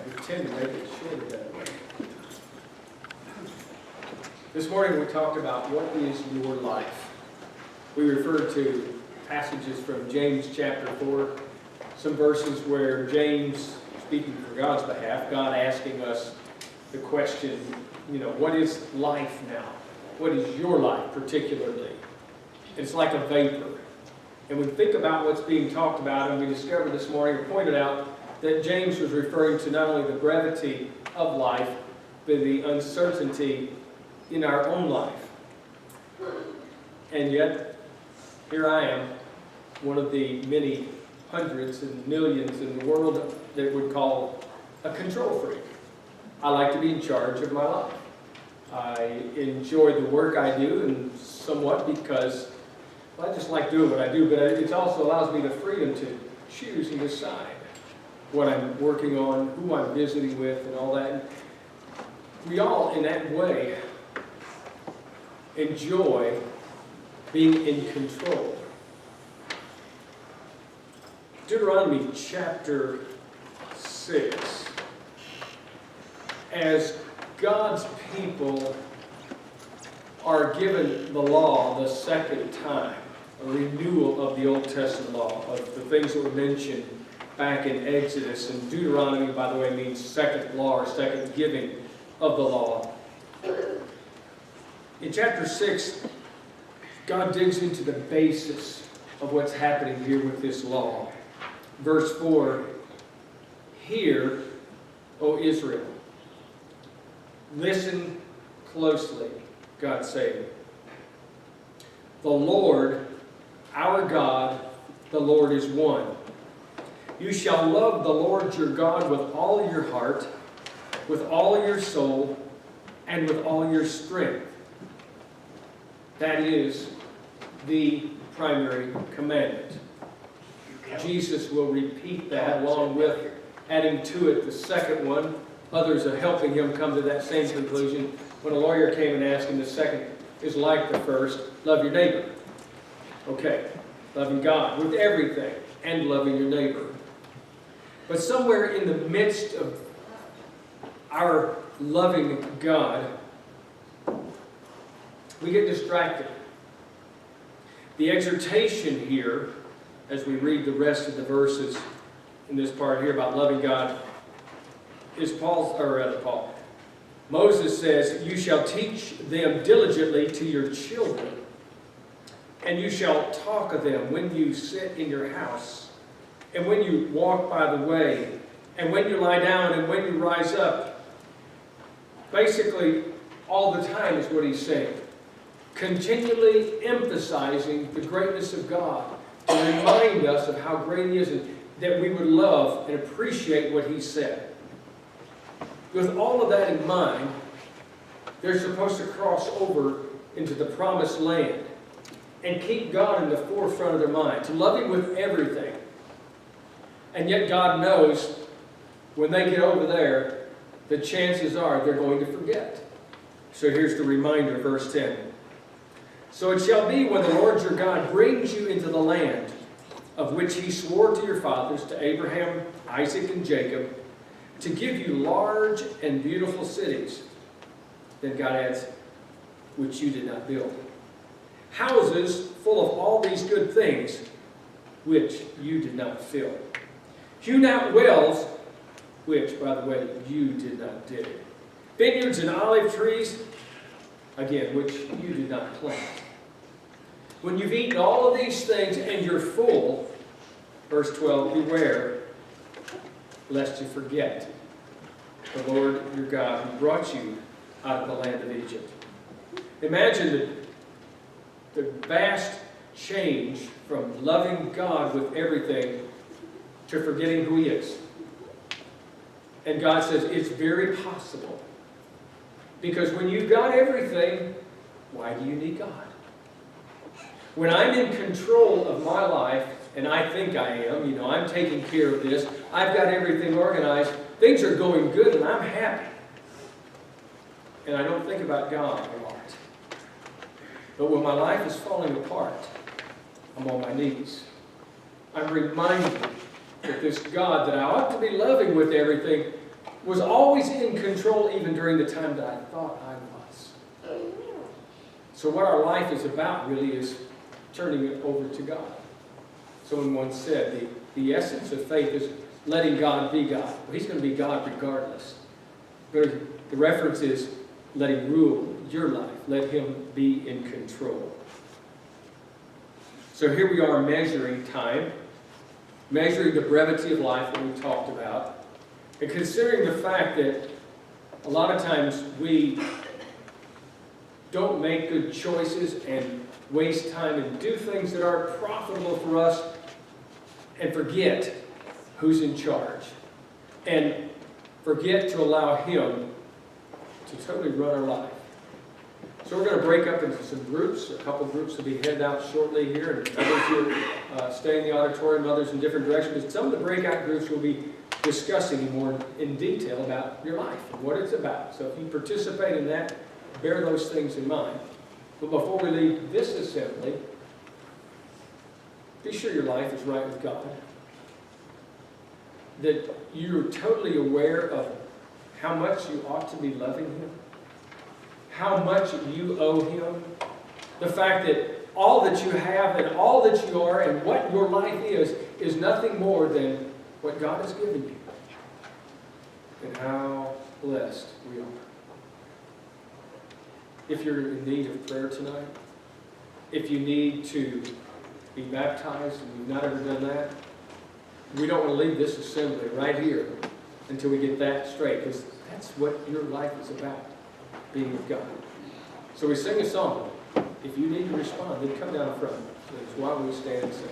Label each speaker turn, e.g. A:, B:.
A: We tend to make it shorter that way. This morning we talked about what is your life. We referred to passages from James chapter 4, some verses where James, speaking for God's behalf, God asking us the question, what is life now? What is your life particularly? It's like a vapor. And we think about what's being talked about, and we discovered this morning, or pointed out, that James was referring to not only the brevity of life, but the uncertainty in our own life. And yet, here I am, one of the many hundreds and millions in the world that would call a control freak. I like to be in charge of my life. I enjoy the work I do, and somewhat because I just like doing what I do, but it also allows me the freedom to choose and decide what I'm working on, who I'm visiting with, and all that. And we all, in that way, enjoy being in control. Deuteronomy chapter 6. As God's people are given the law the second time, a renewal of the Old Testament law, of the things that were mentioned back in Exodus. And Deuteronomy, by the way, means second law or second giving of the law. In chapter 6, God digs into the basis of what's happening here with this law. Verse 4, "Hear, O Israel, listen closely," God saying. "The Lord, our God, the Lord is one. You shall love the Lord your God with all your heart, with all your soul, and with all your strength." That is the primary commandment. Jesus will repeat that along with adding to it the second one. Others are helping him come to that same conclusion. When a lawyer came and asked him, the second is like the first, love your neighbor. Okay, loving God with everything and loving your neighbor. But somewhere in the midst of our loving God, we get distracted. The exhortation here, as we read the rest of the verses in this part here about loving God, is Moses says, "You shall teach them diligently to your children, and you shall talk of them when you sit in your house, and when you walk by the way, and when you lie down, and when you rise up." Basically, all the time is what he's saying. Continually emphasizing the greatness of God, to remind us of how great he is, and that we would love and appreciate what he said. With all of that in mind, they're supposed to cross over into the promised land and keep God in the forefront of their mind, to love him with everything. And yet God knows when they get over there, the chances are they're going to forget. So here's the reminder, verse 10. "So it shall be when the Lord your God brings you into the land of which he swore to your fathers, to Abraham, Isaac, and Jacob, to give you large and beautiful cities." Then God adds, "which you did not build. Houses full of all these good things, which you did not fill. Hewn out wells, which, by the way, you did not dig. Vineyards and olive trees, again, which you did not plant. When you've eaten all of these things and you're full," verse 12, "beware lest you forget the Lord your God who brought you out of the land of Egypt." Imagine the vast change from loving God with everything to forgetting who he is. And God says it's very possible. Because when you've got everything, why do you need God? When I'm in control of my life, and I think I am, I'm taking care of this, I've got everything organized, things are going good, and I'm happy. And I don't think about God a lot. But when my life is falling apart, I'm on my knees. I'm reminded that this God that I ought to be loving with everything was always in control even during the time that I thought I was. So what our life is about really is turning it over to God. Someone once said the essence of faith is letting God be God. Well, He's going to be God regardless. But the reference is let Him rule your life. Let Him be in control. So here we are measuring time, measuring the brevity of life that we talked about, and considering the fact that a lot of times we don't make good choices and waste time and do things that aren't profitable for us and forget who's in charge and forget to allow Him to totally run our life. So we're going to break up into some groups. A couple groups will be headed out shortly here, and others will stay in the auditorium, others in different directions. But some of the breakout groups will be discussing more in detail about your life and what it's about. So if you participate in that, bear those things in mind. But before we leave this assembly, be sure your life is right with God. That you're totally aware of how much you ought to be loving Him, how much you owe Him, the fact that all that you have and all that you are and what your life is nothing more than what God has given you, and how blessed we are. If you're in need of prayer tonight, if you need to be baptized and you've not ever done that, we don't want to leave this assembly right here until we get that straight, because that's what your life is about, being with God. So we sing a song. If you need to respond, then come down front. That's why we stand and sing.